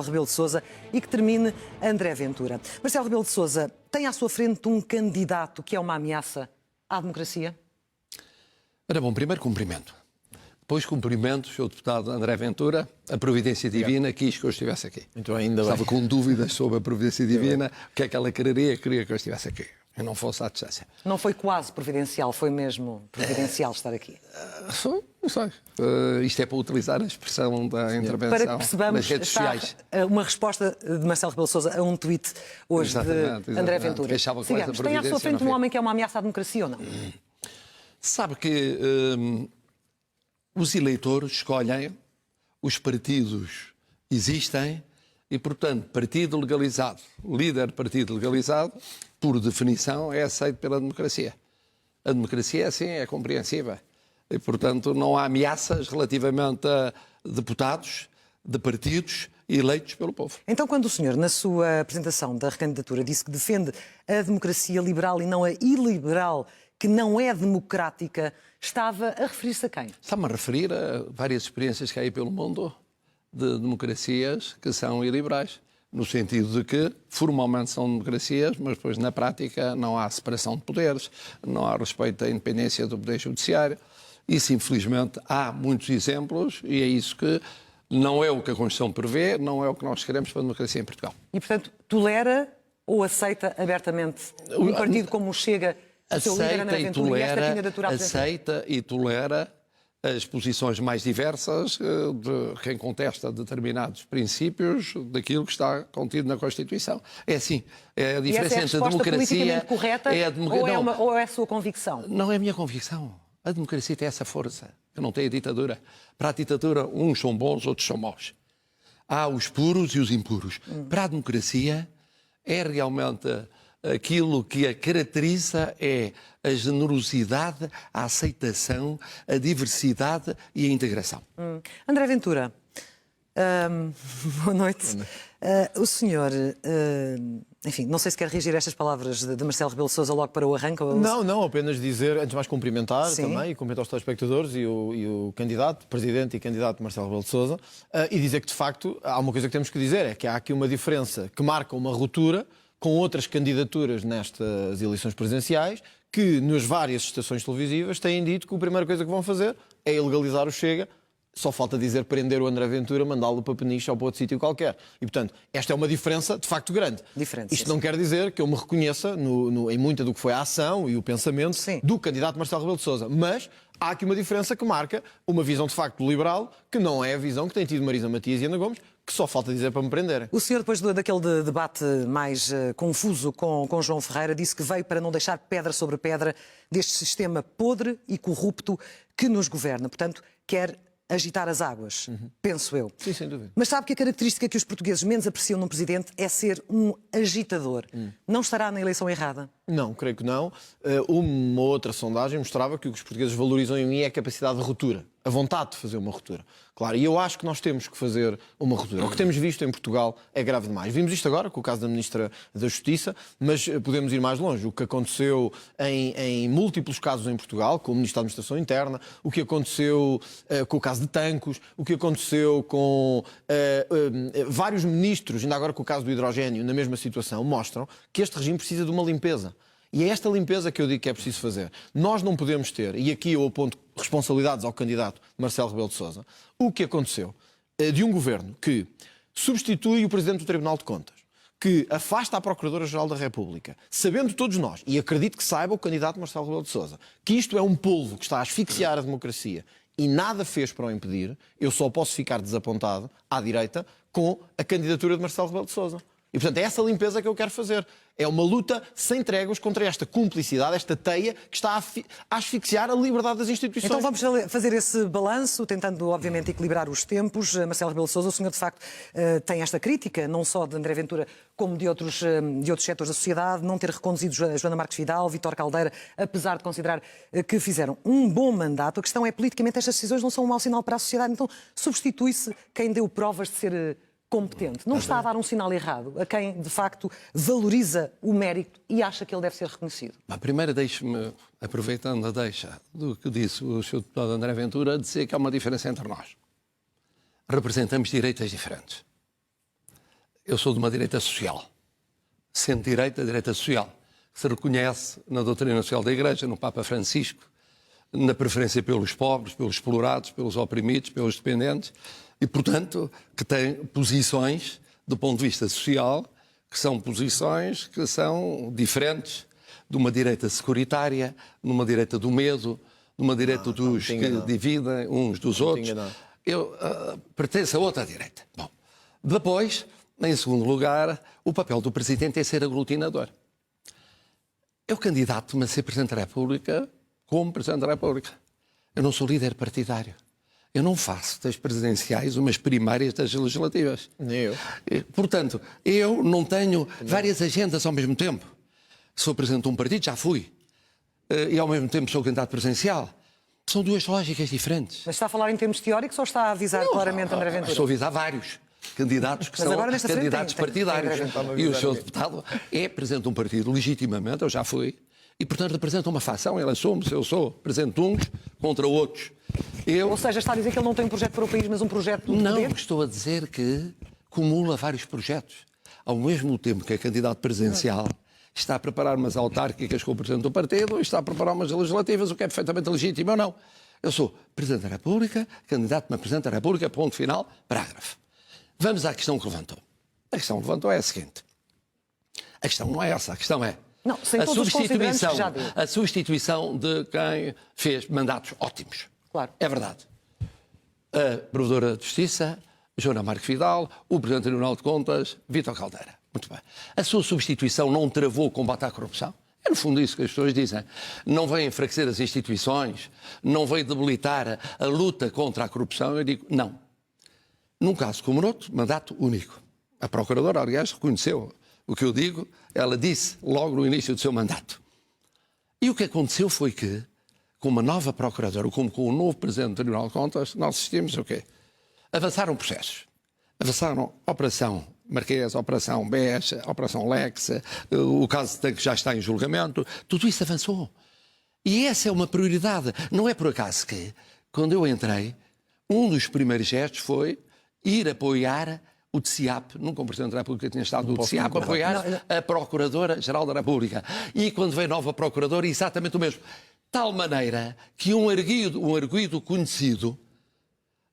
Rebelo de Sousa e que termine André Ventura. Marcelo Rebelo de Sousa tem à sua frente um candidato que é uma ameaça à democracia? Ora bom, primeiro cumprimento. Depois cumprimento o Sr. Deputado André Ventura. A Providência Divina quis que eu estivesse aqui. Então ainda bem. Estava com dúvidas sobre a Providência Divina, o que é que ela queria que eu estivesse aqui. Eu não fosse à distância. Não foi quase providencial, foi mesmo providencial estar aqui. Não sei. Isto é para utilizar a expressão da intervenção Para que percebamos, nas redes sociais. Uma resposta de Marcelo Rebelo de Sousa a um tweet hoje de André Ventura. Sigamos. Tem à sua frente um homem que é uma ameaça à democracia ou não? Sabe que os eleitores escolhem, os partidos existem e, portanto, partido legalizado, líder de partido legalizado, por definição, é aceito pela democracia. A democracia, assim, é compreensiva. E, portanto, não há ameaças relativamente a deputados de partidos eleitos pelo povo. Então, quando o senhor, na sua apresentação da recandidatura, disse que defende a democracia liberal e não a iliberal, que não é democrática, estava a referir-se a quem? Está-me a referir a várias experiências que há aí pelo mundo de democracias que são iliberais. No sentido de que formalmente são democracias, mas depois na prática não há separação de poderes, não há respeito à independência do poder judiciário. Isso, infelizmente, há muitos exemplos e é isso que não é o que a Constituição prevê, não é o que nós queremos para a democracia em Portugal. E, portanto, tolera ou aceita abertamente um partido como o Chega, o seu líder André Ventura, e esta candidatura à presidência? Aceita e tolera as posições mais diversas de quem contesta determinados princípios daquilo que está contido na Constituição. É assim, é a diferença entre a democracia... correta ou é a sua convicção? Não é a minha convicção. A democracia tem essa força, que não tem a ditadura. Para a ditadura, uns são bons, outros são maus. Há os puros e os impuros. Para a democracia, é realmente... Aquilo que a caracteriza é a generosidade, a aceitação, a diversidade e a integração. André Ventura, boa noite. O senhor, enfim, não sei se quer reagir a estas palavras de Marcelo Rebelo de Sousa logo para o arranque. Não, apenas dizer, antes de mais cumprimentar Sim. também, e cumprimentar os telespectadores e o candidato, presidente e candidato Marcelo Rebelo de Sousa, e dizer que, de facto, há uma coisa que temos que dizer, é que há aqui uma diferença que marca uma ruptura com outras candidaturas nestas eleições presidenciais, que nas várias estações televisivas têm dito que a primeira coisa que vão fazer é ilegalizar o Chega. Só falta dizer prender o André Ventura, mandá-lo para Peniche ou para outro sítio qualquer. E, portanto, esta é uma diferença de facto grande. Isto não quer dizer que eu me reconheça em muita do que foi a ação e o pensamento do candidato Marcelo Rebelo de Sousa. Mas há aqui uma diferença que marca uma visão de facto liberal, que não é a visão que tem tido Marisa Matias e Ana Gomes, que só falta dizer para me prenderem. O senhor, depois daquele debate mais confuso com João Ferreira, disse que veio para não deixar pedra sobre pedra deste sistema podre e corrupto que nos governa. Portanto, quer agitar as águas, penso eu. Sim, sem dúvida. Mas sabe que a característica que os portugueses menos apreciam num presidente é ser um agitador. Não estará na eleição errada? Não, creio que não. Uma outra sondagem mostrava que o que os portugueses valorizam em mim é a capacidade de ruptura, a vontade de fazer uma ruptura. Claro, e eu acho que nós temos que fazer uma ruptura. O que temos visto em Portugal é grave demais. Vimos isto agora com o caso da Ministra da Justiça, mas podemos ir mais longe. O que aconteceu em múltiplos casos em Portugal, com o Ministro da Administração Interna, o que aconteceu com o caso de Tancos, o que aconteceu com vários ministros, ainda agora com o caso do hidrogénio, na mesma situação, mostram que este regime precisa de uma limpeza. E é esta limpeza que eu digo que é preciso fazer. Nós não podemos ter, e aqui eu aponto responsabilidades ao candidato Marcelo Rebelo de Sousa, o que aconteceu de um governo que substitui o Presidente do Tribunal de Contas, que afasta a Procuradora-Geral da República, sabendo todos nós, e acredito que saiba o candidato Marcelo Rebelo de Sousa, que isto é um polvo que está a asfixiar a democracia e nada fez para o impedir, eu só posso ficar desapontado, à direita, com a candidatura de Marcelo Rebelo de Sousa. E, portanto, é essa limpeza que eu quero fazer. É uma luta sem tréguas contra esta cumplicidade, esta teia que está a asfixiar a liberdade das instituições. Então vamos fazer esse balanço, tentando, obviamente, equilibrar os tempos. Marcelo Rebelo de Sousa, o senhor, de facto, tem esta crítica, não só de André Ventura, como de outros setores da sociedade, não ter reconduzido Joana Marques Vidal, Vítor Caldeira, apesar de considerar que fizeram um bom mandato. A questão é, politicamente, estas decisões não são um mau sinal para a sociedade, então substitui-se quem deu provas de ser competente. Não está a dar um sinal errado a quem, de facto, valoriza o mérito e acha que ele deve ser reconhecido? Primeiro, deixe-me, aproveitando a deixa do que disse o Sr. Deputado André Ventura, dizer que há uma diferença entre nós. Representamos direitos diferentes. eu sou de uma direita social. Centro-direita, direita social. Que se reconhece na doutrina social da Igreja, no Papa Francisco, na preferência pelos pobres, pelos explorados, pelos oprimidos, pelos dependentes, e, portanto, que tem posições, do ponto de vista social, que são posições que são diferentes de uma direita securitária, de uma direita do medo, de uma direita dos que dividem uns dos outros. Eu pertenço a outra direita. Bom, depois, em segundo lugar, o papel do Presidente é ser aglutinador. Eu candidato-me a ser Presidente da República como Presidente da República. Eu não sou líder partidário. Eu não faço das presidenciais umas primárias das legislativas. Nem eu. Portanto, eu não tenho várias agendas ao mesmo tempo. Sou Presidente de um partido, já fui. E ao mesmo tempo sou candidato presidencial. São duas lógicas diferentes. Mas está a falar em termos teóricos ou está a avisar claramente André Ventura? Estou a avisar vários candidatos que são candidatos partidários. E o seu deputado é presidente de um partido legitimamente, eu já fui, e portanto representa uma facção, ele assume-se, eu sou presidente de uns contra outros. Ou seja, está a dizer que ele não tem um projeto para o país, mas um projeto de Não, poder? estou a dizer que acumula vários projetos. Ao mesmo tempo que é candidato presidencial, está a preparar umas autárquicas com o presidente do partido, está a preparar umas legislativas, o que é perfeitamente legítimo ou não. Eu sou Presidente da República, candidato-me a Presidente da República, ponto final, parágrafo. Vamos à questão que levantou. A questão que levantou é a seguinte. A questão não é essa, a questão é não, sem todos os considerantes que já deu. a substituição de quem fez mandatos ótimos. Claro. É verdade. A Provedora de Justiça, Joana Marques Vidal, o Presidente do Tribunal de Contas, Vítor Caldeira. Muito bem. A sua substituição não travou o combate à corrupção? É no fundo isso que as pessoas dizem. Não veio enfraquecer as instituições, não veio debilitar a luta contra a corrupção. Eu digo, não. Num caso como no outro, mandato único. A Procuradora, aliás, reconheceu o que eu digo, ela disse logo no início do seu mandato. E o que aconteceu foi que, com uma nova Procuradora, como com o novo Presidente do Tribunal de Contas, nós assistimos o quê? Avançaram processos. Avançaram Operação Marquês, Operação BES, Operação Lex, o caso que já está em julgamento, tudo isso avançou. E essa é uma prioridade. Não é por acaso que, quando eu entrei, um dos primeiros gestos foi ir apoiar o TCIAP, nunca o Presidente da República tinha estado no TCIAP, apoiar a Procuradora-Geral da República. E quando veio nova Procuradora, exatamente o mesmo. Tal maneira que um arguido conhecido,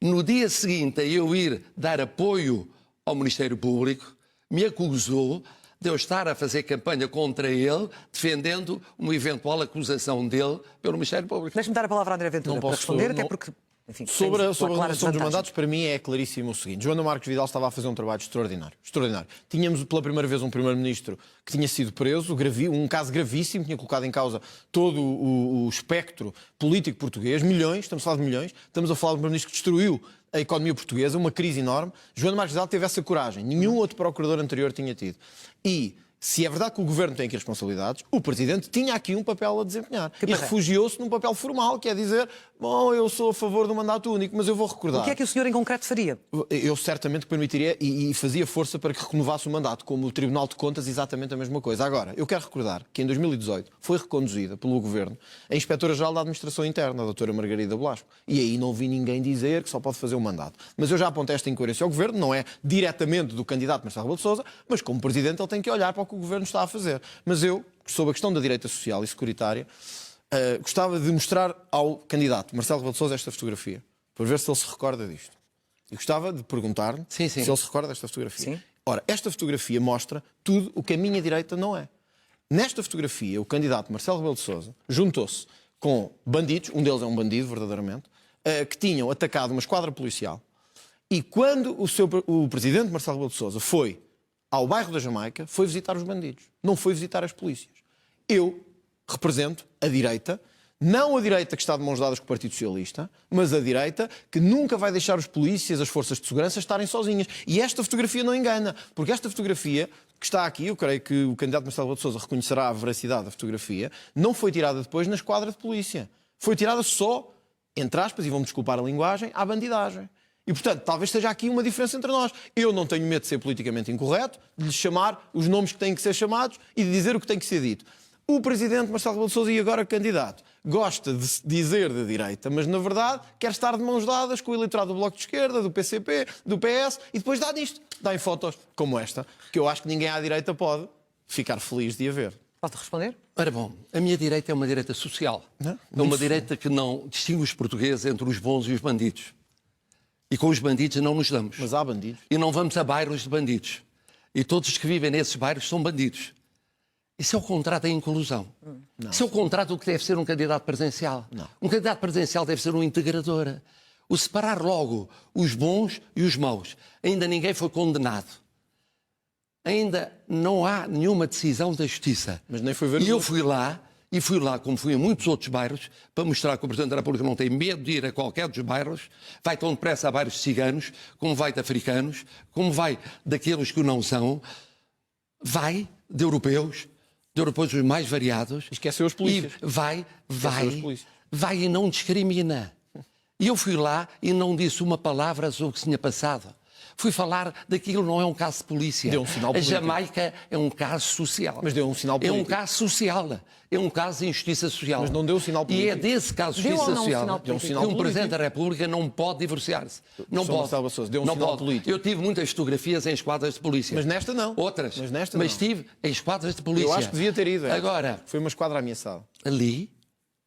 no dia seguinte a eu ir dar apoio ao Ministério Público, me acusou de eu estar a fazer campanha contra ele, defendendo uma eventual acusação dele pelo Ministério Público. Deixe-me dar a palavra a André Ventura para responder, até porque... Enfim, sobre a relação dos mandatos, para mim é claríssimo o seguinte. Joana Marques Vidal estava a fazer um trabalho extraordinário. Extraordinário. Tínhamos pela primeira vez um primeiro-ministro que tinha sido preso, um caso gravíssimo, tinha colocado em causa todo o espectro político português, milhões, estamos a falar de milhões, estamos a falar de um primeiro-ministro que destruiu a economia portuguesa, uma crise enorme. Joana Marques Vidal teve essa coragem. Nenhum outro procurador anterior tinha tido. E se é verdade que o Governo tem aqui responsabilidades, o Presidente tinha aqui um papel a desempenhar. E refugiou-se num papel formal, que é dizer, bom, eu sou a favor do mandato único, mas eu vou recordar. O que é que o senhor em concreto faria? Eu certamente permitiria e fazia força para que renovasse o mandato, como o Tribunal de Contas, exatamente a mesma coisa. Agora, eu quero recordar que em 2018 foi reconduzida pelo Governo a Inspetora-Geral da Administração Interna, a doutora Margarida Blasco. E aí não vi ninguém dizer que só pode fazer um mandato. Mas eu já apontei esta incoerência ao Governo, não é diretamente do candidato Marcelo Rebelo de Sousa, mas como Presidente ele tem que olhar para o que o Governo está a fazer. Mas eu, sobre a questão da direita social e securitária, gostava de mostrar ao candidato Marcelo Rebelo de Sousa esta fotografia, para ver se ele se recorda disto. E gostava de perguntar-lhe se ele se recorda desta fotografia. Sim. Ora, esta fotografia mostra tudo o que a minha direita não é. Nesta fotografia, o candidato Marcelo Rebelo de Sousa juntou-se com bandidos, um deles é um bandido, verdadeiramente, que tinham atacado uma esquadra policial. E quando o presidente Marcelo Rebelo de Sousa foi ao bairro da Jamaica, foi visitar os bandidos, não foi visitar as polícias. Eu represento a direita, não a direita que está de mãos dadas com o Partido Socialista, mas a direita que nunca vai deixar os polícias, as forças de segurança estarem sozinhas. E esta fotografia não engana, porque esta fotografia que está aqui, eu creio que o candidato Marcelo Rebelo de Sousa reconhecerá a veracidade da fotografia, não foi tirada depois na esquadra de polícia. Foi tirada só, entre aspas, e vão-me desculpar a linguagem, à bandidagem. E, portanto, talvez seja aqui uma diferença entre nós. Eu não tenho medo de ser politicamente incorreto, de lhe chamar os nomes que têm que ser chamados e de dizer o que tem que ser dito. O presidente Marcelo Rebelo de Sousa, e agora candidato, gosta de se dizer da direita, mas na verdade quer estar de mãos dadas com o eleitorado do Bloco de Esquerda, do PCP, do PS, e depois dá nisto, dá em fotos como esta, que eu acho que ninguém à direita pode ficar feliz de a ver. Pode responder? Ora bom, a minha direita é uma direita social. Não? É uma direita que não distingue os portugueses entre os bons e os bandidos. E com os bandidos não nos damos. Mas há bandidos. E não vamos a bairros de bandidos. E todos os que vivem nesses bairros são bandidos. Isso é o contrário da inclusão. Não. Isso é o contrário do que deve ser um candidato presidencial. Não. Um candidato presidencial deve ser um integrador. O separar logo os bons e os maus. Ainda ninguém foi condenado. Ainda não há nenhuma decisão da Justiça. Mas nem foi ver. E eu fui lá, como fui em muitos outros bairros, para mostrar que o Presidente da República não tem medo de ir a qualquer dos bairros, vai tão depressa a bairros de ciganos, como vai de africanos, como vai daqueles que não são, vai de europeus os mais variados. Esqueceu os polícias. E vai os polícias. e não discrimina. E eu fui lá e não disse uma palavra sobre o que se tinha passado. Fui falar daquilo, não é um caso de polícia. Deu um sinal a político. Jamaica é um caso social. Mas deu um sinal É político. um caso social. É um caso de injustiça social. Mas não deu um sinal político. E é desse caso de Deu justiça ou não um social sinal que político? Deu um sinal um Presidente político. da República não pode divorciar-se. Não Sr. pode. Marcelo Sousa, deu um Não sinal pode. político. Eu tive muitas fotografias em esquadras de polícia. Mas nesta não. Outras. Mas nesta Mas não. tive em esquadras de polícia. Eu acho que devia ter ido. Agora, foi uma esquadra ameaçada. ali,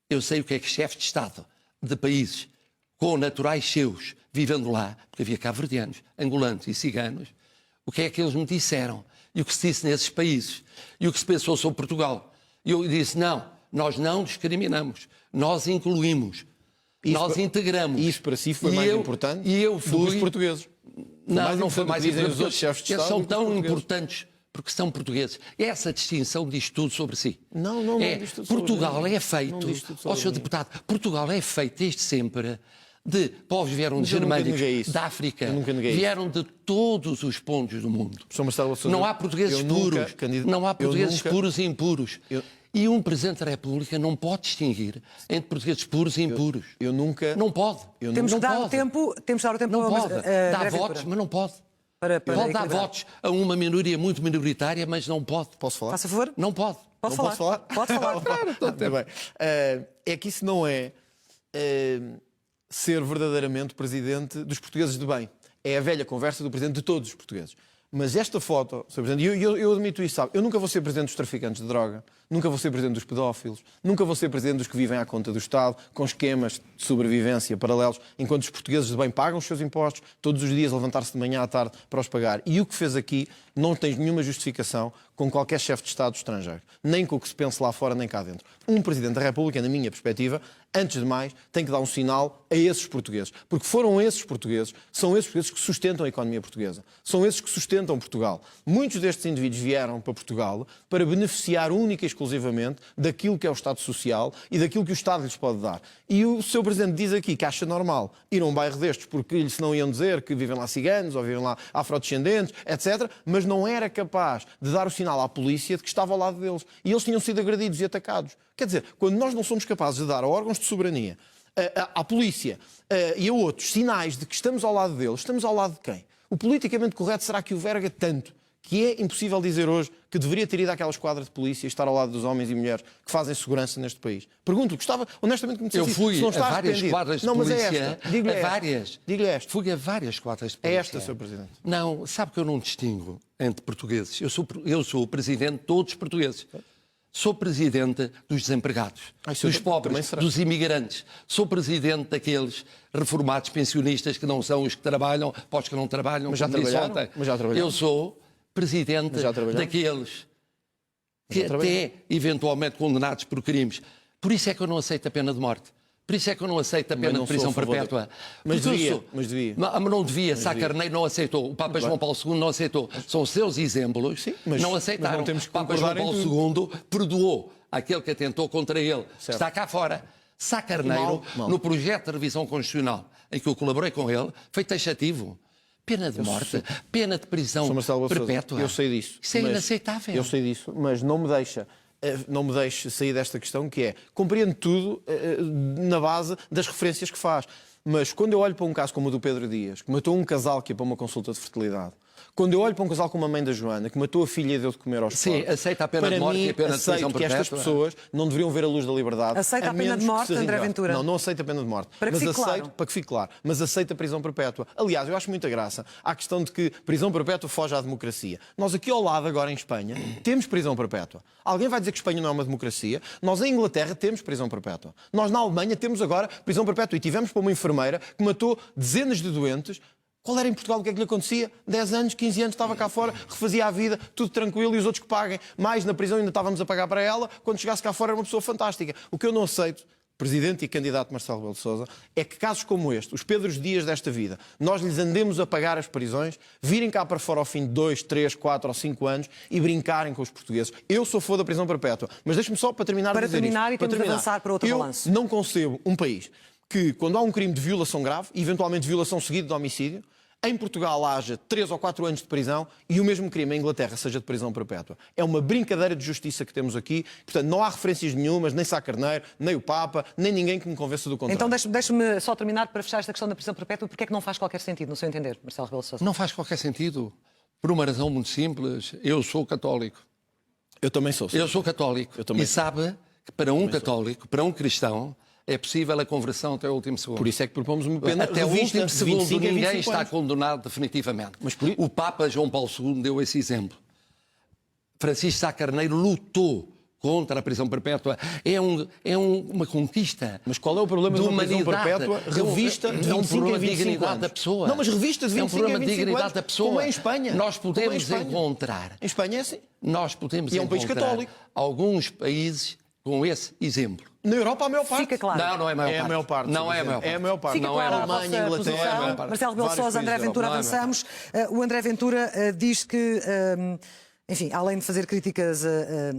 eu sei o que é que chefes de Estado de países com naturais seus, vivendo lá, porque havia cabo-verdianos, angolanos e ciganos, o que é que eles me disseram e o que se disse nesses países e o que se pensou sobre Portugal. E eu disse, não, nós não discriminamos, nós incluímos, nós integramos. E isso para si foi E mais eu- importante e eu do que fui- os portugueses. Não foi mais dizem importante. os outros chefes de Eles Estado são do que os tão portugueses. importantes porque são portugueses. Essa distinção diz tudo sobre si. Não diz tudo sobre Portugal mim. é feito, Não diz tudo ó sobre Sr. mim. Deputado, Portugal é feito desde sempre de povos que vieram de Mas eu nunca germânicos, neguei isso. da África, Eu nunca neguei isso. vieram de todos os pontos do mundo. Sr. Marcelo Sousa, Não há portugueses eu nunca puros, eu nunca- puros e impuros. E um Presidente da República não pode distinguir entre portugueses puros e impuros. Eu nunca... Não pode. Temos não que dar pode. o tempo, temos que dar o tempo Não ao- pode. a Dá André votos, Ventura. mas não pode. Para Pode dar equilibrar. votos a uma minoria muito minoritária, mas não pode. Posso falar? Faça favor. Não pode. Pode Não falar. posso falar? Pode falar. Muito bem. É que isso não é ser verdadeiramente presidente dos portugueses de bem. É a velha conversa do presidente de todos os portugueses. Mas esta foto, Sr. Presidente, e eu admito isso, sabe? Eu nunca vou ser presidente dos traficantes de droga, nunca vou ser presidente dos pedófilos, nunca vou ser presidente dos que vivem à conta do Estado, com esquemas de sobrevivência paralelos, enquanto os portugueses de bem pagam os seus impostos, todos os dias levantar-se de manhã à tarde para os pagar. E o que fez aqui não tem nenhuma justificação com qualquer chefe de Estado estrangeiro, nem com o que se pense lá fora, nem cá dentro. Um Presidente da República, na minha perspectiva, antes de mais, tem que dar um sinal a esses portugueses. Porque foram esses portugueses, são esses portugueses que sustentam a economia portuguesa. São esses que sustentam Portugal. Muitos destes indivíduos vieram para Portugal para beneficiar única e exclusivamente daquilo que é o Estado Social e daquilo que o Estado lhes pode dar. E o Sr. Presidente diz aqui que acha normal ir a um bairro destes porque lhes não iam dizer que vivem lá ciganos ou vivem lá afrodescendentes, etc. Mas não era capaz de dar o sinal à polícia de que estava ao lado deles. E eles tinham sido agredidos e atacados. Quer dizer, quando nós não somos capazes de dar a órgãos de soberania, à polícia e a outros sinais de que estamos ao lado deles, estamos ao lado de quem? O politicamente correto será que o verga tanto que é impossível dizer hoje que deveria ter ido àquela esquadra de polícia e estar ao lado dos homens e mulheres que fazem segurança neste país? Pergunto-lhe, gostava honestamente que me dissesse Eu fui se não a está várias arrependido. esquadras de não, mas polícia. é esta. Digo-lhe A esta. várias. Digo-lhe esta. Fui a várias esquadras de É polícia. esta, Sr. Presidente. Não, sabe que eu não distingo entre portugueses. Eu sou o presidente de todos os portugueses. Sou presidente dos desempregados, isso eu dos também pobres, será. dos imigrantes. Sou presidente daqueles reformados pensionistas que não são os que trabalham, para os que não trabalham, Mas já como disse trabalharam? ontem. Mas já trabalharam? Eu sou presidente Mas já trabalharam? daqueles que já trabalharam? até eventualmente condenados por crimes. Por isso é que eu não aceito a pena de morte. Por isso é que eu não aceito a pena não de prisão sou a favor perpétua. Mas Porque eu devia, sou- mas devia. Mas não devia. Sá Carneiro não aceitou. O Papa João Paulo II não aceitou. São seus exemplos. Sim, mas- não mas aceitaram. não temos que O Papa João concordar em Paulo II perdoou aquele que atentou contra ele. Certo. Está cá fora. Sá Carneiro, Mal. no projeto de revisão constitucional em que eu colaborei com ele, foi taxativo. Pena de morte, pena de prisão Sr. Marcelo Rebelo de Sousa, perpétua. eu sei disso. Isso é mas- inaceitável. Eu sei disso, mas não me deixe sair desta questão que é, compreendo tudo na base das referências que faz. Mas quando eu olho para um caso como o do Pedro Dias, que matou um casal que ia para uma consulta de fertilidade, Quando eu olho para um casal como a mãe da Joana, que matou a filha e deu de comer aos Sim, porcos, aceita a pena para de morte mim, e a pena de prisão aceito que estas perpétua. pessoas não deveriam ver a luz da liberdade. Aceita a pena menos de morte, que se André reingrate. Ventura? Não aceito a pena de morte. Para que fique claro. Para que fique claro. Mas aceito a prisão perpétua. Aliás, eu acho muita graça à questão de que prisão perpétua foge à democracia. Nós aqui ao lado, agora em Espanha, temos prisão perpétua. Alguém vai dizer que Espanha não é uma democracia? Nós em Inglaterra temos prisão perpétua. Nós na Alemanha temos agora prisão perpétua. E tivemos para uma enfermeira que matou dezenas de doentes. Qual era em Portugal? O que é que lhe acontecia? 10 anos, 15 anos, estava cá fora, refazia a vida, tudo tranquilo, e os outros que paguem. Mais na prisão ainda estávamos a pagar para ela. Quando chegasse cá fora era uma pessoa fantástica. O que eu não aceito, Presidente e candidato Marcelo Rebelo de Sousa, é que casos como este, os Pedros Dias desta vida, nós lhes andemos a pagar as prisões, virem cá para fora ao fim de 2, 3, 4 ou 5 anos e brincarem com os portugueses. Eu sou fã da prisão perpétua, mas deixe-me só para terminar Para dizer terminar isto. e temos de avançar para outro balanço. Eu não concebo um país que, quando há um crime de violação grave, e eventualmente violação seguida de homicídio, em Portugal haja 3 ou 4 anos de prisão e o mesmo crime em Inglaterra seja de prisão perpétua. É uma brincadeira de justiça que temos aqui. Portanto, não há referências nenhumas, nem Sá Carneiro, nem o Papa, nem ninguém que me convença do contrário. Então deixe-me só terminar para fechar esta questão da prisão perpétua. Porque é que não faz qualquer sentido, no seu entender, Marcelo Rebelo de Sousa? Não faz qualquer sentido. Por uma razão muito simples. Eu sou católico. Eu também sou. Eu sou católico. Eu também e sabe que para um católico, para um cristão, é possível a conversão até o último segundo. Por isso é que propomos uma pena Até o revista último de segundo 25 a ninguém 25 está anos. condenado definitivamente. Mas O Papa João Paulo II deu esse exemplo. Francisco Sá Carneiro lutou contra a prisão perpétua. É uma conquista. Mas qual é o problema de uma prisão perpétua revista de 25 a 25 anos? Da pessoa. Não, mas revista de 25 é um problema a 25 de dignidade anos, da pessoa. como é em Espanha. Nós Como é em podemos Espanha. encontrar. Em Espanha é assim. Nós podemos E é um país encontrar católico. alguns países com esse exemplo. Na Europa, a maior parte. Fica claro. Não, não é a maior É parte. a maior parte. Não é a maior parte. É a maior parte. Fica Não é clara a a Alemanha, vossa Inglaterra, posição. Marcelo Rebelo de vários Sousa, André países da Ventura, Europa. Não é a maior avançamos. O André Ventura diz que, enfim, além de fazer críticas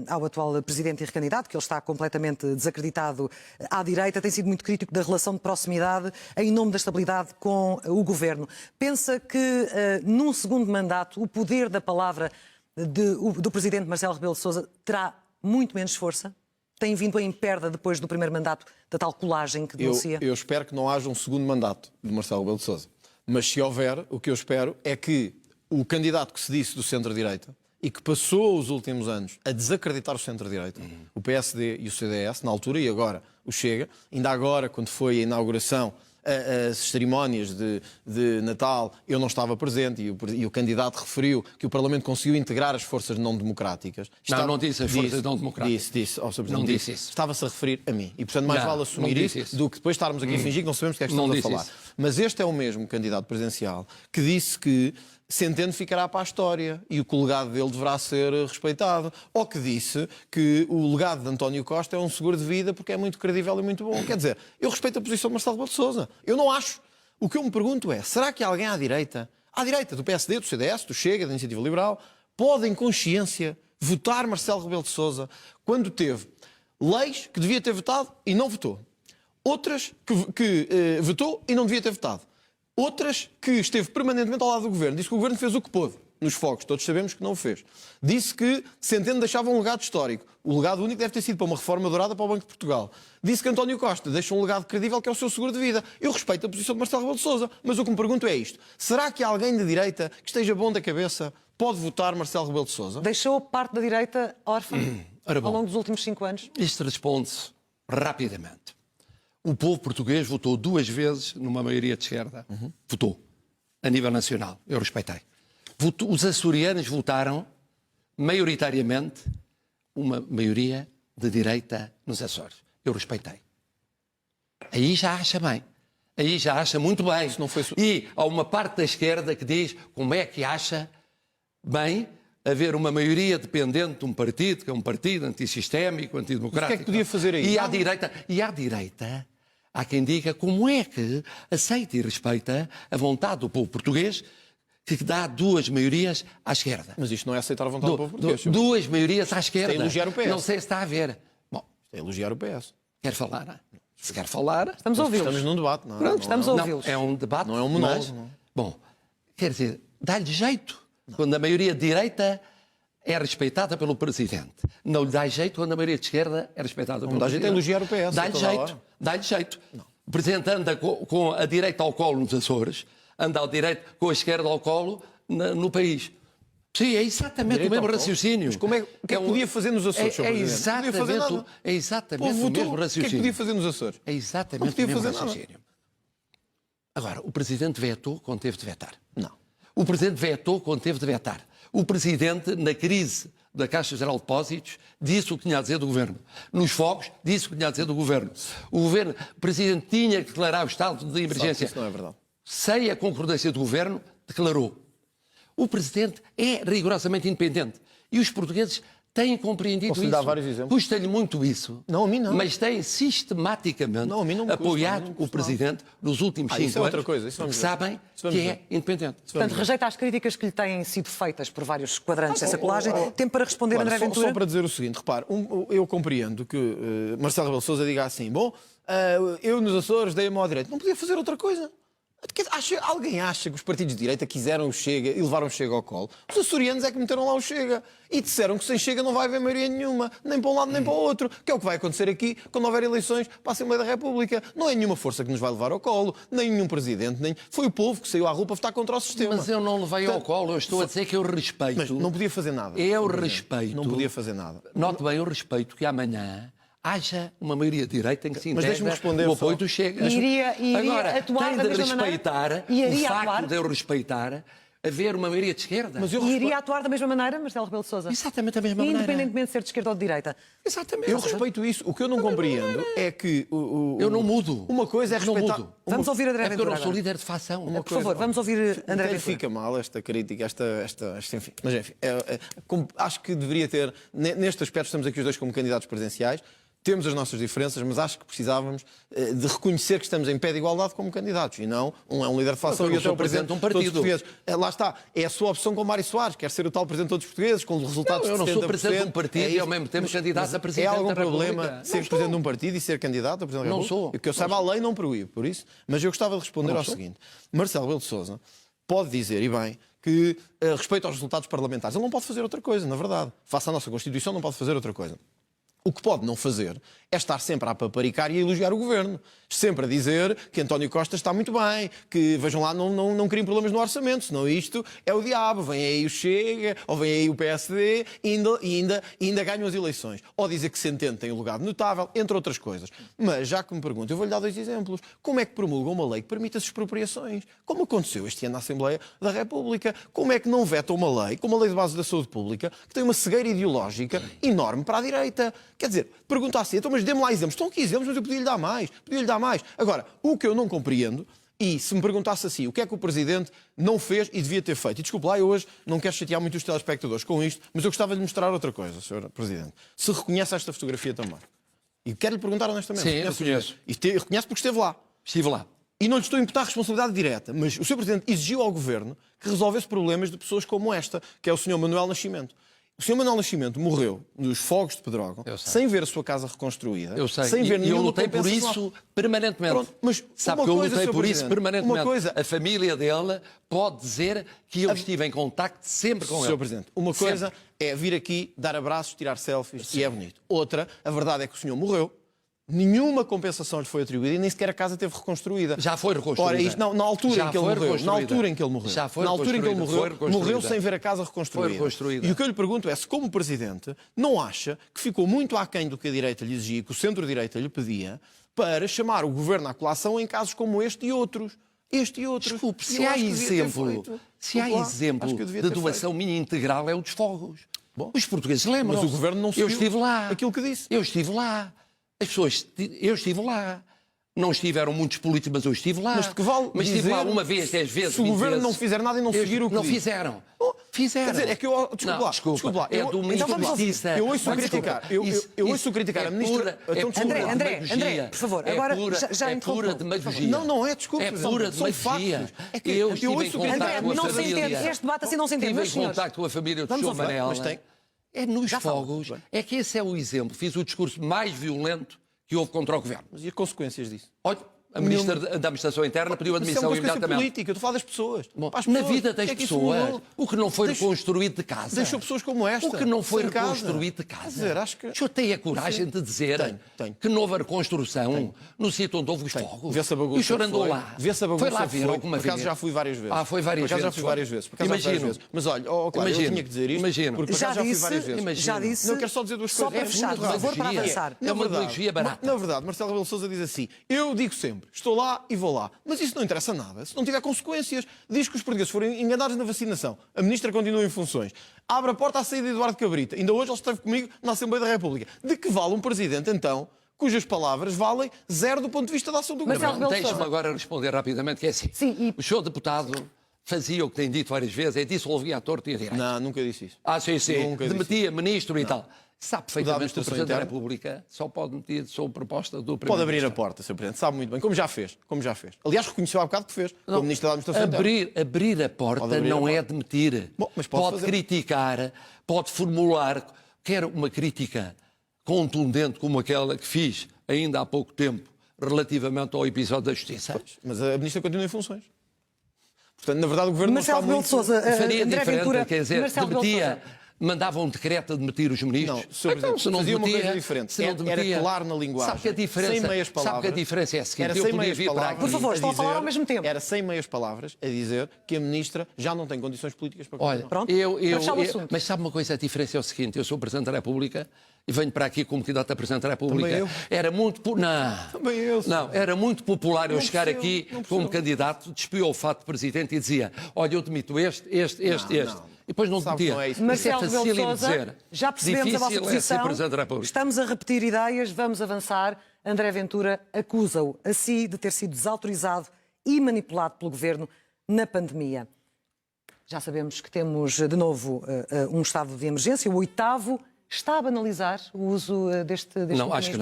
ao atual presidente e recandidato, que ele está completamente desacreditado à direita, tem sido muito crítico da relação de proximidade em nome da estabilidade com o governo. Pensa que, num segundo mandato, o poder da palavra do presidente Marcelo Rebelo de Sousa terá muito menos força? Tem vindo em perda depois do primeiro mandato da tal colagem que denuncia? Eu espero que não haja um segundo mandato de Marcelo Rebelo de Sousa. Mas se houver, o que eu espero é que o candidato que se disse do centro-direita e que passou os últimos anos a desacreditar o centro-direita, o PSD e o CDS, na altura e agora o Chega, ainda agora, quando foi a inauguração, as cerimónias de Natal, eu não estava presente e o candidato referiu que o Parlamento conseguiu integrar as forças não democráticas. Não disse as forças não democráticas. Disse, ao Sr. Presidente, Não disse isso. Estava-se a referir a mim. E, portanto, mais Não, vale não assumir disse isso isso. do que depois estarmos aqui a fingir que não sabemos o que é que Não estamos a disse falar. isso. Mas este é o mesmo candidato presidencial que disse que Centeno ficará para a história e que o legado dele deverá ser respeitado. Ou que disse que o legado de António Costa é um seguro de vida porque é muito credível e muito bom. Quer dizer, eu respeito a posição de Marcelo Rebelo de Sousa. Eu não acho. O que eu me pergunto é, será que alguém à direita do PSD, do CDS, do Chega, da Iniciativa Liberal, pode em consciência votar Marcelo Rebelo de Sousa quando teve leis que devia ter votado e não votou? Outras que votou e não devia ter votado? Outras que esteve permanentemente ao lado do governo. Disse que o governo fez o que pôde nos focos. Todos sabemos que não o fez. Disse que Centeno deixava um legado histórico. O legado único deve ter sido para uma reforma dourada para o Banco de Portugal. Disse que António Costa deixa um legado credível que é o seu seguro de vida. Eu respeito a posição de Marcelo Rebelo de Sousa, mas o que me pergunto é isto. Será que alguém da direita que esteja bom da cabeça pode votar Marcelo Rebelo de Sousa? Deixou parte da direita órfã Ora bom. ao longo dos últimos 5 anos? Isto responde-se rapidamente. O povo português votou 2 vezes numa maioria de esquerda. Votou. A nível nacional. Eu respeitei. Os açorianos votaram, maioritariamente, uma maioria de direita nos Açores. Eu respeitei. Aí já acha bem. Aí já acha muito bem. não foi... E há uma parte da esquerda que diz como é que acha bem haver uma maioria dependente de um partido, que é um partido antissistémico, antidemocrático. Mas o que é que podia fazer aí? E à direita, há quem diga como é que aceita e respeita a vontade do povo português que dá 2 maiorias à esquerda. Mas isto não é aceitar a vontade do povo português. 2 maiorias à esquerda. Isto é elogiar o PS. Não sei se está a ver. Bom, É elogiar o PS. quer falar? Não? Se quer falar... Estamos a ouvi-los. Estamos num debate, não é? Pronto, estamos a ouvi-los. Não, é um debate. Não é um monólogo, não. Bom, quer dizer, dá-lhe jeito quando a maioria de direita é respeitada pelo Presidente. Não lhe dá jeito quando a maioria de esquerda é respeitada pelo dá jeito Presidente. é elogiar o PS Dá-lhe a toda a jeito. hora. Dá-lhe jeito. O Presidente anda com a direita ao colo nos Açores, anda ao direito com a esquerda ao colo no país. Sim, é exatamente Direito o mesmo ao colo. raciocínio. Mas como é, o que é que podia fazer nos Açores, Sr. Presidente? Não podia fazer nada. É exatamente Povo o votou. mesmo O que é raciocínio. que podia fazer nos Açores? É Não exatamente podia o mesmo fazer nada. raciocínio. Agora, o Presidente vetou quando teve de vetar. Não. O Presidente vetou quando teve de vetar. O Presidente, na crise da Caixa Geral de Depósitos, disse o que tinha a dizer do Governo. Nos fogos, disse o que tinha a dizer do Governo. O Presidente tinha que declarar o estado de emergência. Isso não é verdade. Sem a concordância do Governo, declarou. O Presidente é rigorosamente independente. E os portugueses têm compreendido Posso lhe isso. dar vários exemplos? Custa-lhe muito isso. Não, a mim não. Mas têm sistematicamente Não, a mim não me custa, a mim apoiado não me o custa Presidente nos últimos 5 isso é anos. outra coisa, isso porque vamos ver. sabem Isso vamos que ver. é independente. Portanto, rejeita as críticas que lhe têm sido feitas por vários quadrantes dessa colagem. Tempo para responder, André Ventura? Só para dizer o seguinte, repare, eu compreendo que Marcelo Rebelo de Sousa diga assim, bom, eu nos Açores dei-me ao direito. Não podia fazer outra coisa. Alguém acha que os partidos de direita quiseram o Chega e levaram o Chega ao colo? Os açorianos é que meteram lá o Chega e disseram que sem Chega não vai haver maioria nenhuma, nem para um lado nem para o outro, que é o que vai acontecer aqui quando houver eleições para a Assembleia da República. Não é nenhuma força que nos vai levar ao colo, nem nenhum presidente, nem... Foi o povo que saiu à rua para votar contra o sistema. Mas eu não levei ao colo, eu estou a dizer que eu respeito. Mas não podia fazer nada. Eu respeito. Não podia fazer nada. Note bem, eu respeito que amanhã haja uma maioria de direita em que se Mas deixe-me integra responder o apoio só. do Chega. Iria Agora, atuar tem da de mesma maneira? respeitar Iria o facto atuar? de eu respeitar haver uma maioria de esquerda. Mas eu E iria respeito- atuar da mesma maneira, Marcelo Rebelo de Sousa? Exatamente da mesma maneira. Independentemente de ser de esquerda ou de direita. Exatamente. Eu respeito isso. O que eu não compreendo é que... Eu não mudo. Uma coisa é Não respeitar... mudo. Vamos ouvir André É porque eu Ventura não sou agora. líder de facção. Por favor, vamos ouvir André Até Ventura. fica mal esta crítica, enfim. Mas enfim, acho que deveria ter, neste aspecto estamos aqui os dois como candidatos presidenciais, temos as nossas diferenças, mas acho que precisávamos de reconhecer que estamos em pé de igualdade como candidatos, e não um é um líder de facção Eu e outro é sou o presidente presidente de um de todos os partido. portugueses. Lá está, é a sua opção com Mário Soares, quer ser o tal presidente de todos os portugueses, com resultados Eu não de 70%. sou presidente de um partido e ao mesmo tempo Mas candidato a presidente É algum da problema República? ser Não presidente sou. de um partido e ser candidato a presidente da Não República? sou. Que eu saiba, a lei não proíbe, por isso. Mas eu gostava de responder ao seguinte. Marcelo Rebelo de Sousa pode dizer, e bem, que respeito aos resultados parlamentares. Ele não pode fazer outra coisa, na verdade. Face à nossa Constituição, não pode fazer outra coisa. O que pode não fazer é estar sempre a paparicar e a elogiar o governo. Sempre a dizer que António Costa está muito bem, que, vejam lá, não criem problemas no orçamento, senão isto é o diabo. Vem aí o Chega, ou vem aí o PSD e ainda ganham as eleições. Ou dizer que Centeno tem um legado notável, entre outras coisas. Mas, já que me pergunto, eu vou-lhe dar 2 exemplos. Como é que promulgam uma lei que permite as expropriações? Como aconteceu este ano na Assembleia da República? Como é que não vetam uma lei, como a Lei de Base da Saúde Pública, que tem uma cegueira ideológica enorme para a direita? Quer dizer, pergunta assim, então, mas dê-me lá exemplos. Estão aqui exemplos, mas eu podia-lhe dar mais. Agora, o que eu não compreendo, e se me perguntasse assim, o que é que o Presidente não fez e devia ter feito? E desculpe lá, eu hoje não quero chatear muito os telespectadores com isto, mas eu gostava de lhe mostrar outra coisa, Sr. Presidente. Se reconhece esta fotografia também. E quero-lhe perguntar honestamente. Sim, eu conheço. E reconhece porque esteve lá. Estive lá. E não lhe estou a imputar responsabilidade direta, mas o Sr. Presidente exigiu ao Governo que resolvesse problemas de pessoas como esta, que é o Sr. Manuel Nascimento. O Sr. Manuel Nascimento morreu nos fogos de Pedrógão, sem ver a sua casa reconstruída, Eu sei. sem ver E eu nenhuma lutei por compensação. isso permanentemente. Pronto, mas sabe uma que eu coisa, lutei Sr. por isso Presidente, permanentemente. uma coisa- A família dele pode dizer que eu estive em contacto sempre com Sr. ele. Presidente, uma coisa é vir aqui, dar abraços, tirar selfies, e é bonito. Outra, a verdade é que o senhor morreu, nenhuma compensação lhe foi atribuída e nem sequer a casa teve reconstruída. Já foi reconstruída. Ora, isto, na altura Já em que ele foi morreu, na reconstruída. altura em que ele morreu, Já foi na altura em que ele reconstruída, foi morreu, reconstruída. morreu sem ver a casa reconstruída. Foi reconstruída. E o que eu lhe pergunto é se, como Presidente, não acha que ficou muito aquém do que a direita lhe exigia, que o centro-direita lhe pedia, para chamar o Governo à colação em casos como este e outros. Este e outros. Desculpe, E se eu há acho que devia ter exemplo, feito. se há Desculpe lá, exemplo acho que eu devia de ter doação minha integral é o dos fogos. Bom. Os portugueses lembram. Mas o Governo não Eu seguiu estive lá. aquilo que disse. Eu estive lá. As pessoas... Eu estive lá. Não estiveram muitos políticos, mas eu estive lá. Mas de que vale Mas estive lá dizer uma vez, 10 vezes, se o 20 Governo vezes. não fizer nada e não seguir o que Não disse? fizeram. Oh, Fizeram. Quer dizer, é que eu... Desculpa lá. É do Ministro da Justiça. Eu ouço Mas, criticar. desculpa, Eu ouço criticar a Ministra... Então, desculpa lá. André, por favor, agora já é interrompeu. pura demagogia. Não é, desculpe. É pura são demagogia. factos. É que Eu eu estive em ouço criticar. contato André, com a não se família. entende. Este debate assim não se entende, Estive meus em senhores. contacto com a família do Vamos Sr. ouvir. Manela. Mas tem... É nos Já fala. fogos. É que esse é o exemplo. Fiz o discurso mais violento que houve contra o Governo. Mas e as consequências disso? Olha, A Ministra da Administração Interna pediu Isso é admissão uma consequência imediatamente. política. Eu estou a falar das pessoas. Bom, Para as na pessoas. vida O das que é que isso pessoas, mudou? o que não foi reconstruído de casa. Deixou pessoas como esta. O que não foi sem casa. reconstruído de casa. Quer dizer, acho que... O senhor tem a coragem de dizer Tenho. que não houve reconstrução no sítio onde houve os fogos. Vê-se a bagunça E o senhor andou foi. lá. Vê-se a bagunça foi lá ver foi. alguma Por acaso vez. já fui várias vezes. Ah, foi várias Por acaso vezes. já fui várias vezes. Por acaso já fui várias Imagino. vezes. Mas olha, claro, eu tinha que dizer isto. Imagino. Porque por Já acaso já fui disse, várias vezes. Imagino. já disse. Não, quero só dizer duas Só coisas. para fechar, muito por favor, para demagogia. avançar. É uma demagogia barata. Na verdade, Marcelo Rebelo de Sousa diz assim: eu digo sempre, estou lá e vou lá. Mas isso não interessa nada. Se não tiver consequências, diz que os portugueses forem enganados na vacinação. A ministra continua em funções. Abre a porta à saída de Eduardo Cabrita. Ainda hoje ele esteve comigo na Assembleia da República. De que vale um presidente, então, cujas palavras valem zero do ponto de vista da ação do Marcelo governo? Rebelo de Deixe-me Sousa. agora responder rapidamente, que é assim. Sim, e- O senhor deputado fazia o que tem dito várias vezes, é dissolvia a torta e a direita. Não, nunca disse isso. Ah, sim, sim. Nunca disse Demitia ministro e tal. Sabe perfeitamente que o administração Presidente da interna? República só pode demitir sob proposta do Pode Primeiro-Ministro. abrir a porta, Sr. Presidente. Sabe muito bem. Como já fez. Aliás, reconheceu há bocado que fez. Como Ministro da Administração Interna. Abrir a porta Pode abrir a não é porta. demitir. Bom, mas pode fazer. criticar, pode formular, quer uma crítica contundente como aquela que fiz ainda há pouco tempo relativamente ao episódio da Justiça. Mas a Ministra continua em funções. Portanto, na verdade, o Governo Marcelo não Rebelo está de muito... Sousa, Faria André diferente, Ventura, quer dizer, Marcelo Rebelo de demitia, Sousa. mandava um decreto a demitir os ministros. Não, Sr. Presidente, se não fazia uma demitia, coisa diferente. se não Era demitia, claro na linguagem. Sabe que a diferença, Sem meias sabe que a palavras. diferença é a seguinte, Era eu sem podia meias vir para palavras. aqui. Por favor, estão a falar dizer- ao mesmo tempo. Era sem meias palavras a dizer que a Ministra já não tem condições políticas para continuar. Olha, Pronto, vamos fechar o assunto. mas sabe uma coisa, a diferença é o seguinte, eu sou Presidente da República e venho para aqui como candidato a Presidente da República. Também eu. Era muito... Não, Também eu, senhor. não, era muito popular eu Não chegar percebo, aqui não como percebo. candidato, despiu o fato de Presidente e dizia, olha, eu demito este. não. E depois não Sabe que demitia. não é isso. Isso é Marcelo Rebelo de facílimo Sousa, dizer. já percebemos a vossa Difícil é ser posição. Presidente da República. Estamos a repetir ideias, vamos avançar. André Ventura acusa-o a si de ter sido desautorizado e manipulado pelo governo na pandemia. Já sabemos que temos de novo um estado de emergência, o 8º. Está a banalizar o uso deste Não, acho que mecanismo?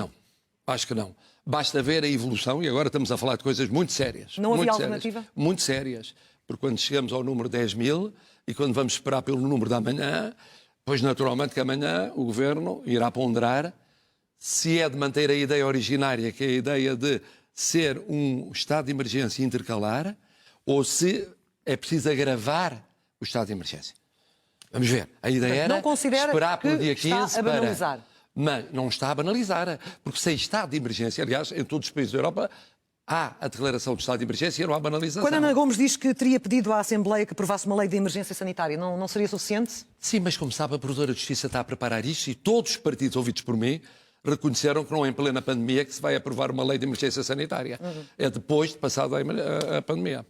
não. Acho que não. Basta ver a evolução, e agora estamos a falar de coisas muito sérias. Não havia muito alternativa? Sérias, muito sérias. Porque quando chegamos ao número 10.000 e quando vamos esperar pelo número da manhã, pois naturalmente que amanhã o Governo irá ponderar se é de manter a ideia originária, que é a ideia de ser um estado de emergência intercalar, ou se é preciso agravar o estado de emergência. Vamos ver. A ideia era Não considera esperar pelo que dia está 15 a para... banalizar? Mas não está a banalizar, porque sem estado de emergência, aliás, em todos os países da Europa, há a declaração de estado de emergência e não há banalização. Quando Ana Gomes diz que teria pedido à Assembleia que aprovasse uma lei de emergência sanitária, não seria suficiente? Sim, mas como sabe, a Provedora de Justiça está a preparar isto e todos os partidos ouvidos por mim reconheceram que não é em plena pandemia que se vai aprovar uma lei de emergência sanitária. É depois de passada a pandemia.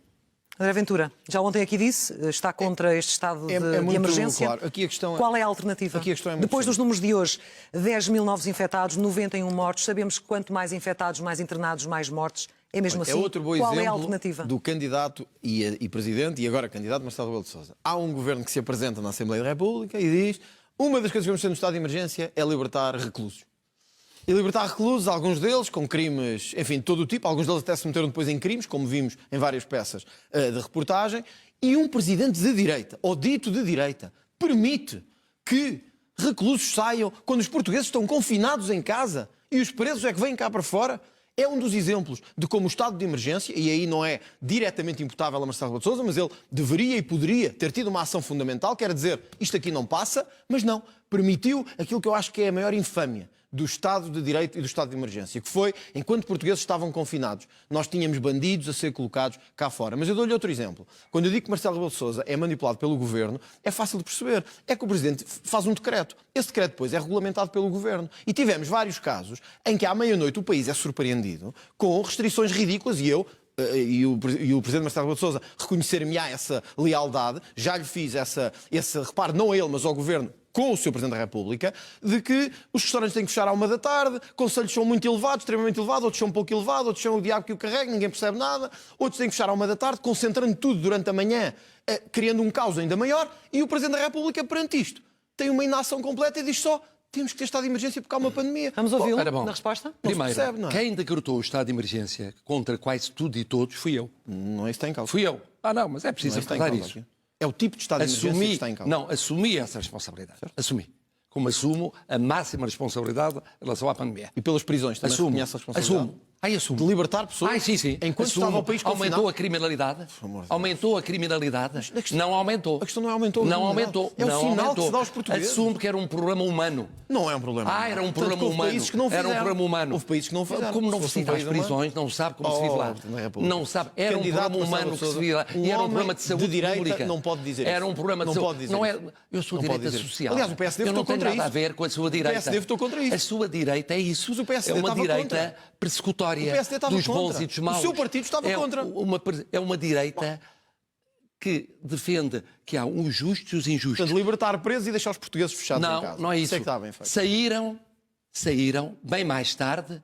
André Ventura, já ontem aqui disse, está contra este estado de muito emergência. claro. Aqui a questão é- Qual é a alternativa? Aqui a questão é muito Depois dos simples. números de hoje, 10.000 novos infectados, 91 mortos. Sabemos que quanto mais infectados, mais internados, mais mortes. É mesmo assim? É outro bom Qual exemplo é a alternativa? do candidato e presidente, e agora candidato Marcelo Rebelo de Sousa. Há um governo que se apresenta na Assembleia da República e diz: uma das coisas que vamos ter no estado de emergência é libertar reclusos. E libertar reclusos, alguns deles com crimes, enfim, de todo o tipo, alguns deles até se meteram depois em crimes, como vimos em várias peças de reportagem, e um presidente de direita, ou dito de direita, permite que reclusos saiam quando os portugueses estão confinados em casa e os presos é que vêm cá para fora. É um dos exemplos de como o estado de emergência, e aí não é diretamente imputável a Marcelo Rebelo de Sousa, mas ele deveria e poderia ter tido uma ação fundamental, quer dizer, isto aqui não passa, mas não, permitiu aquilo que eu acho que é a maior infâmia do Estado de Direito e do Estado de Emergência, que foi, enquanto portugueses estavam confinados, nós tínhamos bandidos a ser colocados cá fora. Mas eu dou-lhe outro exemplo. Quando eu digo que Marcelo Rebelo de Sousa é manipulado pelo Governo, é fácil de perceber. É que o Presidente faz um decreto. Esse decreto depois é regulamentado pelo Governo. E tivemos vários casos em que à meia-noite o país é surpreendido com restrições ridículas e eu... E o Presidente Marcelo Rebelo de Sousa reconhecer-me-á essa lealdade, já lhe fiz esse reparo, não a ele, mas ao Governo, com o Sr. Presidente da República, de que os restaurantes têm que fechar à 1 da tarde, conselhos são muito elevados, extremamente elevados, outros são um pouco elevados, outros são o diabo que o carrega, ninguém percebe nada, outros têm que fechar à 1 da tarde, concentrando tudo durante a manhã, criando um caos ainda maior, e o Presidente da República, perante isto, tem uma inação completa e diz só: temos que ter estado de emergência porque há uma pandemia. Vamos ouvi-lo Ora bom, na resposta? Primeiro, percebe, não é? quem decretou o estado de emergência contra quase tudo e todos fui eu. Não é isso que está em causa. Fui eu. Ah, não, mas é Não preciso é isso que está em recordar causa isso. aqui. É o tipo de estado de emergência que está em causa. Não, assumi essa responsabilidade. Assumi. Como assumo a máxima responsabilidade em relação à pandemia. E pelas prisões também Assumo. reconhece a responsabilidade? assumo. de libertar pessoas Sim. enquanto Assumo. estava o país confinado. Aumentou a criminalidade? amor de Deus. Aumentou a criminalidade? Não aumentou. A questão não é aumentou a Não criminalidade. aumentou. É o não sinal aumentou. que se dá aos portugueses. Assumo que era um problema humano. Não é um problema. Era um Tanto problema que houve humano. países que não Era um fizeram. problema humano. Houve países que não fizeram. Como não Se fosse um visita as país humano. prisões, não sabe como se vive lá. na República. Não sabe. Era um Candidato problema Marcelo humano que se Sousa, vivia lá. um E era um homem problema de saúde de direita pública. não pode dizer Era isso. um problema de Não saúde. pode dizer Não é... isso. Eu sou Não pode direita dizer isso. social. Aliás, o PSD Eu não votou tenho contra nada a isso. ver com a sua direita. PSD votou contra isso. A sua direita é isso. Mas o PSD é uma estava direita contra. persecutória O PSD estava dos bons contra. e dos maus. O seu partido estava contra. É uma direita que defende que há os justos e os injustos. Portanto, libertar presos e deixar os portugueses fechados em Não, casa. não é isso. Isso é que está bem feito. Saíram bem mais tarde,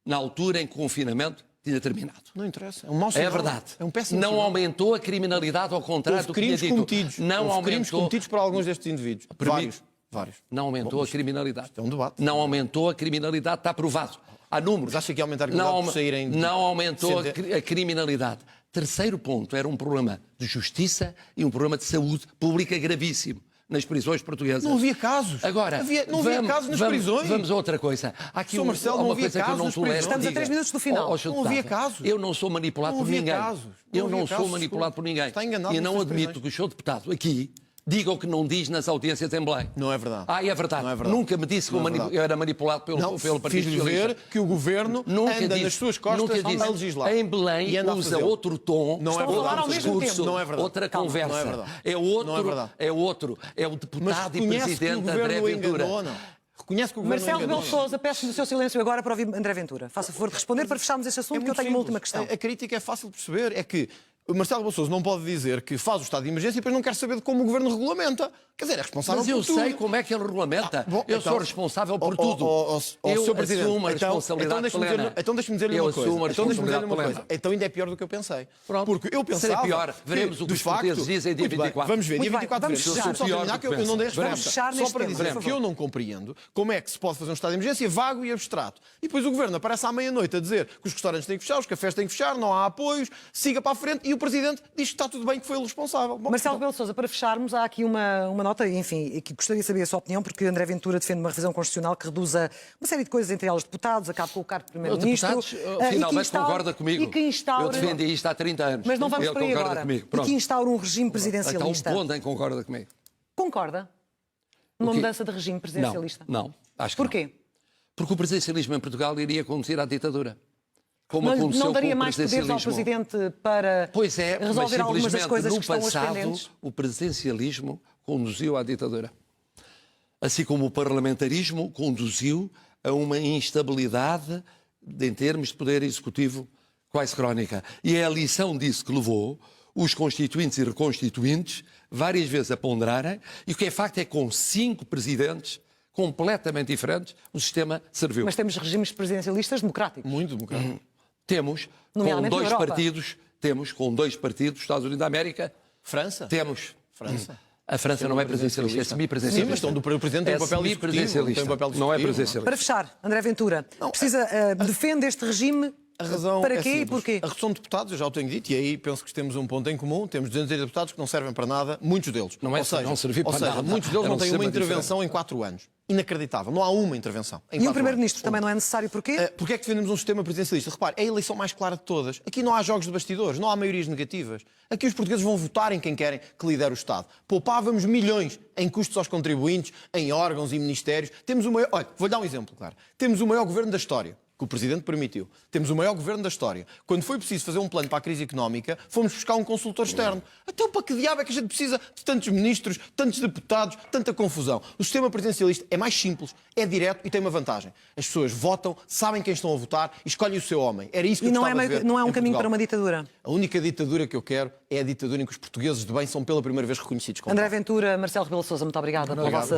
na altura em que o confinamento tinha terminado. Não interessa. É um mau É sinal. verdade. É um péssimo Não sinal. aumentou a criminalidade, ao contrário Houve do que tinha crimes dito. cometidos. Não Houve crimes aumentou. cometidos por alguns destes indivíduos. Permite- Vários. Não aumentou a criminalidade. é um debate. Não aumentou a criminalidade, está provado. Há números. Mas acha que ia aumentar a criminalidade por saírem de- Não aumentou Sente- a criminalidade. Terceiro ponto, era um problema de justiça e um problema de saúde pública gravíssimo nas prisões portuguesas. Não havia casos. Agora, Não havia casos nas prisões. Vamos a outra coisa. Há aqui Sr. Marcelo, não uma havia coisa que eu casos não nas tolero. prisões. Estamos a 3 minutos do final. Sr. Não havia Deputado, casos. Eu não sou manipulado Não por havia ninguém. casos. Não Eu não havia sou casos, manipulado desculpe. por ninguém. Está enganado E não nestas admito prisões. que o Sr. Deputado aqui diga o que não diz nas audiências em Belém. Não é verdade. É verdade. Não é verdade. Nunca me disse que Não é verdade. eu era manipulado pelo Partido fiz-lhe Socialista. ver que o governo Nunca anda disse, nas suas costas nunca disse. a legislar. Em Belém E anda a usa fazê-lo. outro tom, Não é Estão a falar verdade. ao mesmo discurso, tempo. Não é verdade. outra Calma, conversa. não é verdade. É Não é outro, verdade. é outro, é o Mas deputado e reconhece que o presidente André governo o Ventura. enganou ou não? Reconhece que o governo Marcelo o enganou Rebelo de ou não? Sousa, peço-lhe o seu silêncio agora para ouvir André Ventura. Faça favor de responder para fecharmos este assunto, que eu muito tenho uma simples. última questão. A crítica é fácil de perceber. É que o Marcelo Rebelo de Sousa não pode dizer que faz o estado de emergência e depois não quer saber de como o governo regulamenta. Quer dizer, é responsável Mas eu por tudo. sei como é que ele regulamenta. Bom, Eu então- sou responsável por Ó, tudo. ó, ó, Eu Sr. Presidente, assumo a então responsabilidade deixe-me dizer-lhe- plena. Então deixe-me dizer-lhe Eu uma coisa. assumo a Então deixe-me dizer-lhe uma responsabilidade coisa. plena. Então ainda é pior do que eu pensei. Pronto. Porque eu Será pensava... pior. Veremos o que de os portugueses dizem dia muito bem, 24. Vamos ver, dia Muito bem, 24 vamos veremos. fechar. Deixa-me só Pior terminar do que que eu não pensa. dei resposta. Vamos fechar Só neste para tema, dizer por que eu favor. não compreendo como é que se pode fazer um estado de emergência vago e abstrato. E depois o governo aparece à meia-noite a dizer que os restaurantes têm que fechar, os cafés têm que fechar, não há apoios, siga para a frente e o Presidente diz que está tudo bem, que foi ele responsável. Bom, Marcelo Rebelo de Sousa, para fecharmos, há aqui uma nota, enfim, e que gostaria de saber a sua opinião, porque André Ventura defende uma revisão constitucional que reduza uma série de coisas, entre elas deputados, acabe com o cargo de Primeiro-Ministro. Deputados, finalmente concorda comigo. E que instaure... Eu defendi isto há 30 anos. Mas não vamos Ele para aí concorda agora. comigo. E Pronto. que instaure um regime Até presidencialista. um ponto em que concorda comigo. Concorda? Numa O quê? mudança de regime presidencialista? Não, acho que Porquê? não. Porque o presidencialismo em Portugal iria conduzir à ditadura. Como aconteceu Não daria com o mais poderes ao presidencialismo. Presidente para Pois é, mas resolver algumas das simplesmente coisas no que estão hoje passado pendentes? o presidencialismo conduziu à ditadura. Assim como o parlamentarismo conduziu a uma instabilidade em termos de poder executivo quase crónica. E é a lição disso que levou os constituintes e reconstituintes várias vezes a ponderarem, e o que é facto é que com 5 presidentes completamente diferentes o sistema serviu. Mas temos regimes presidencialistas democráticos. Muito democrático. Temos com Nomeadamente na dois Europa. partidos, Estados Unidos da América, França? temos. França. A França não é presidencialista, é Sim, semipresidencialista. mas o Presidente tem um papel executivo, não tem um papel não é executivo, presidencialista. Para fechar, André Ventura, defende este regime. A razão para é quê e simples. porquê? A redução de deputados, eu já o tenho dito, e aí penso que temos um ponto em comum. Temos 280 deputados que não servem para nada, muitos deles. Não é ou seja, não servir para nada. muitos deles Era não um têm uma sistema intervenção em 4 anos. Inacreditável. Não há uma intervenção em 4 E o anos. Primeiro-Ministro também não é necessário, porquê? Porquê é que defendemos um sistema presidencialista? Repare, é a eleição mais clara de todas. Aqui não há jogos de bastidores, não há maiorias negativas. Aqui os portugueses vão votar em quem querem que lidere o Estado. Poupávamos milhões em custos aos contribuintes, em órgãos e ministérios. Temos o maior... Olha, vou-lhe dar um exemplo, claro. Temos o maior governo da história, que o Presidente permitiu. Temos o maior governo da história. Quando foi preciso fazer um plano para a crise económica, fomos buscar um consultor externo. Então, para que diabo é que a gente precisa de tantos ministros, tantos deputados, tanta confusão? O sistema presidencialista é mais simples, é direto e tem uma vantagem. As pessoas votam, sabem quem estão a votar e escolhem o seu homem. Era isso que E eu não gostava é, de ver não é um em caminho Portugal. para uma ditadura. A única ditadura que eu quero é a ditadura em que os portugueses de bem são pela primeira vez reconhecidos como André tal. Ventura, Marcelo Rebelo de Sousa, muito obrigada pela vossa